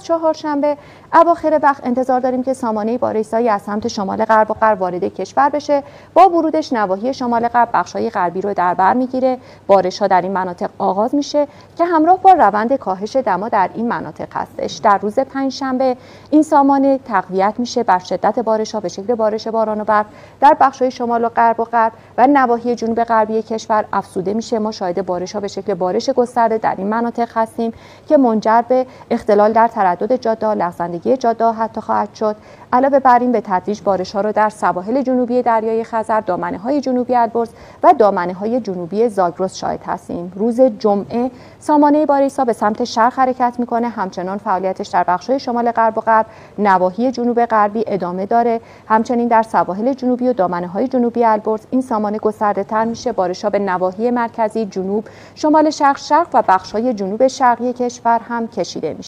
چهارشنبه اواخر وقت انتظار داریم که سامانه بارش‌زایی از سمت شمال غرب و غرب وارد کشور بشه. با ورودش نواحی شمال غرب بخش‌های غربی رو در بر میگیره. بارش‌ها در این مناطق آغاز میشه که همراه با روند کاهش دما در این مناطق هستش. در روز پنجشنبه این سامانه تقویت میشه بر شدت بارش‌ها به شکل بارش باران و برف در بخش‌های شمال و غرب و نواحی جنوب غربی کشور افزوده میشه. ما شاهد بارش‌ها به شکل بارش گسترده در این مناطق هستیم که منجر به اختلال در تردد جاده‌ها، لغزندگی جاده‌ها حتی خواهد شد. علاوه بر این به تدریج بارش‌ها رو در سواحل جنوبی دریای خزر، دامنه‌های جنوبی البرز و دامنه‌های جنوبی زاگرس شاهد هستیم. روز جمعه سامانه بارش‌ها به سمت شرق حرکت می‌کنه، همچنان فعالیتش در بخش‌های شمال غرب و نواحی جنوب غربی ادامه داره. همچنین در سواحل جنوبی و دامنه‌های جنوبی البرز این سامانه گسترده‌تر میشه. بارش‌ها به نواحی مرکزی، جنوب، شمال شرق و بخش‌های جنوب شرقی کشور هم کشیده میشه.